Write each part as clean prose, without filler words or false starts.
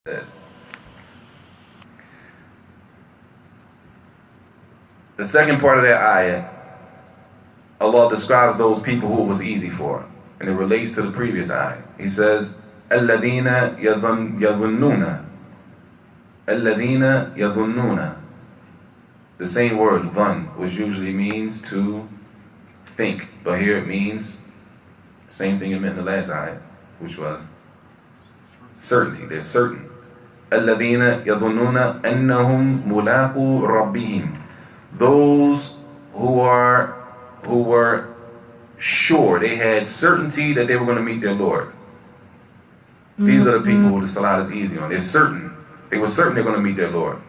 The second part of that ayah, Allah describes those people who it was easy for, and it relates to the previous ayah. He says, الَّذِينَ يَظُنُّونَ الَّذِينَ يَظُنُّونَ. The same word, dhan, which usually means to think, but here it means the same thing it meant in the last ayah, which was certainty. They're certain. الَّذِينَ يَظُنُّونَ أَنَّهُمْ مُلَاقُو رَبِّهِمْ. Those who were sure, they had certainty that they were going to meet their Lord. These are the people who the salat is easy on. They're certain. They were certain they're going to meet their Lord.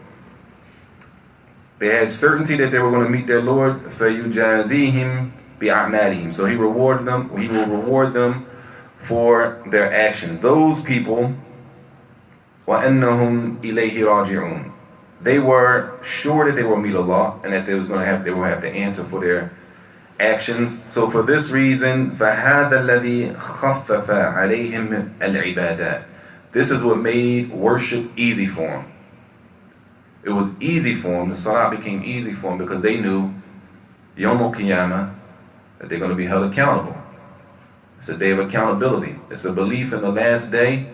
They had certainty that they were going to meet their Lord. فَيُجَازِيهِمْ بِأَعْمَالِهِمْ. So He will reward them for their actions. Those people, وَأَنَّهُمْ إِلَيْهِ رَاجِعُونَ. They were sure that they will meet Allah and that they will have to answer for their actions. So for this reason, فَهَذَا الَّذِي خَفَّفَ عَلَيْهِمْ الْعِبَادَاتِ. This is what made worship easy for them. It was easy for them. The salah became easy for them because they knew Yawm al-Qiyamah, that they're going to be held accountable. It's a day of accountability. It's a belief in the last day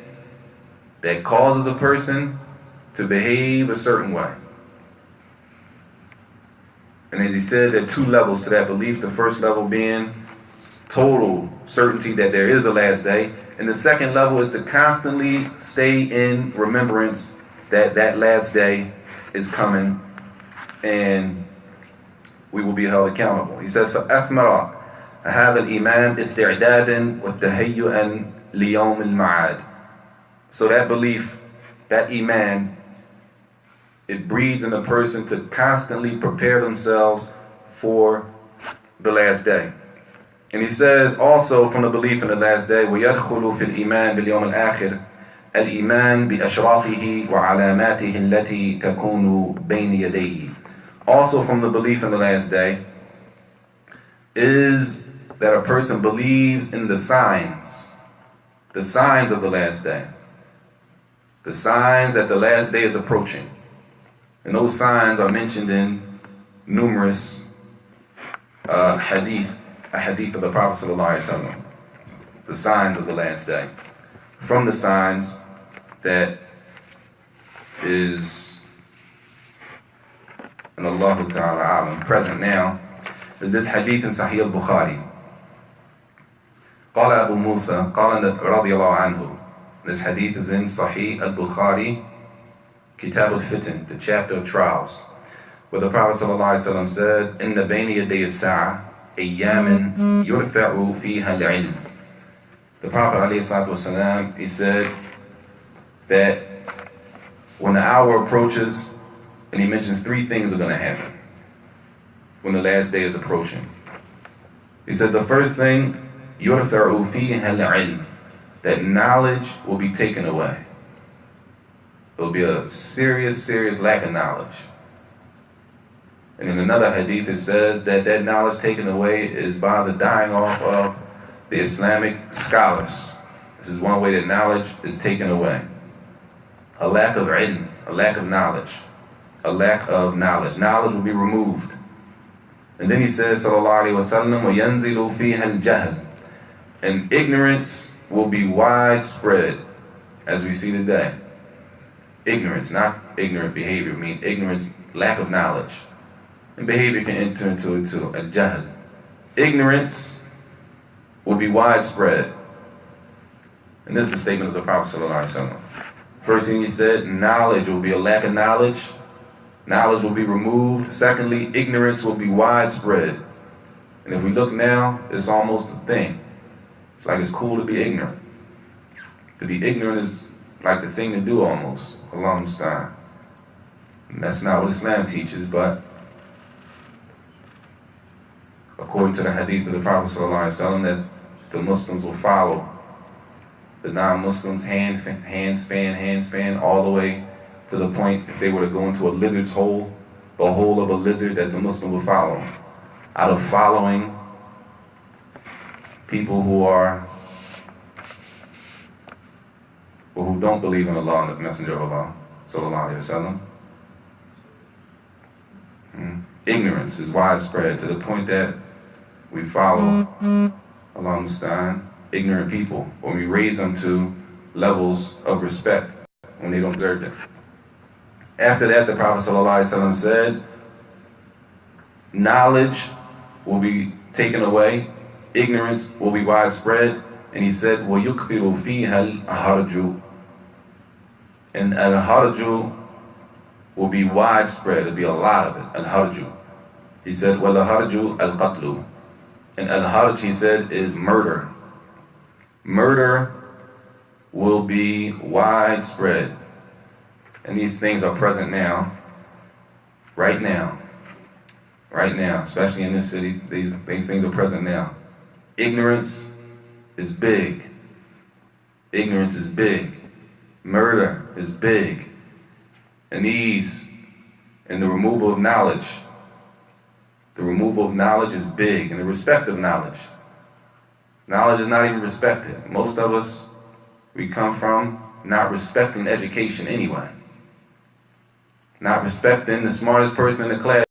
that causes a person to behave a certain way. And as he said, there are two levels to that belief. The first level being total certainty that there is a last day. And the second level is to constantly stay in remembrance that that last day is coming and we will be held accountable. He says, فَالْتhamaraat هذا الإيمان استعدادا وتهيئا ليوم المعاد. So that belief, that iman, it breeds in a person to constantly prepare themselves for the last day. And he says also from the belief in the last day, وَيَدْخُلُ فِي الْإِيمَانِ بِالْيَوْمِ الْآخِرِ الْإِيمَانِ بِأَشْرَاطِهِ وَعَلَامَاتِهِ الَّتِي تَكُونُ بَيْنِ يَدَيْهِ. Also from the belief in the last day is that a person believes in the signs of the last day. The signs that the last day is approaching. And those signs are mentioned in numerous hadith of the Prophet ﷺ. The signs of the last day. From the signs that is, and Allah Ta'ala Alam, present now, is this hadith in Sahih al-Bukhari. قال أبو موسى قال رضي الله عنه. This hadith is in Sahih al-Bukhari, Kitab al-Fitan, the chapter of trials, where the Prophet ﷺ said, إِنَّ بَيْنِ يَدَيِ السَّاعَةِ أَيَّامٍ يُرْفَعُ فِيهَا الْعِلْمِ. The Prophet ﷺ, he said that when the hour approaches, and he mentions three things are going to happen when the last day is approaching. He said the first thing, يُرْفَعُ فِيهَا الْعِلْمِ, that knowledge will be taken away. There will be a serious lack of knowledge. And in another hadith it says that that knowledge taken away is by the dying off of the Islamic scholars. This is one way that knowledge is taken away. A lack of ilm, a lack of knowledge. A lack of knowledge. Knowledge will be removed. And then he says, sallallahu alayhi wa sallam, وَيَنْزِلُ فِيهَا الْجَهْلِ. And ignorance will be widespread, as we see today. Ignorance, not ignorant behavior. I mean ignorance, lack of knowledge. And behavior can enter into it too, al-jahl. Ignorance will be widespread. And this is the statement of the Prophet ﷺ. First thing he said, knowledge will be a lack of knowledge. Knowledge will be removed. Secondly, ignorance will be widespread. And if we look now, it's almost a thing. It's like it's cool to be ignorant. To be ignorant is like the thing to do almost. Allah musta'an. And that's not what Islam teaches, but according to the hadith of the Prophet ﷺ, that the Muslims will follow the non-Muslims hand span, all the way to the point if they were to go into a lizard's hole, the hole of a lizard, that the Muslim will follow. Out of following people who are or who don't believe in Allah and the Messenger of Allah, sallallahu alaihi wasallam. Ignorance is widespread to the point that we follow, Allah understand, ignorant people, or we raise them to levels of respect when they don't deserve it. After that, the Prophet ﷺ said, knowledge will be taken away, ignorance will be widespread, and he said, وَيُكْثِرُ فِيهَا الْهَرْجُ, and al-harju will be widespread, there'll be a lot of it, al-harju. He said, وَالْهَرْجُ al-qatlu, and al-harj, he said, is murder. Murder will be widespread. And these things are present now, right now, especially in this city, these things are present now. Ignorance is big. Ignorance is big. Murder is big. And the removal of knowledge, is big, and the respect of knowledge. Knowledge is not even respected. Most of us, we come from not respecting education anyway. Not respecting the smartest person in the class.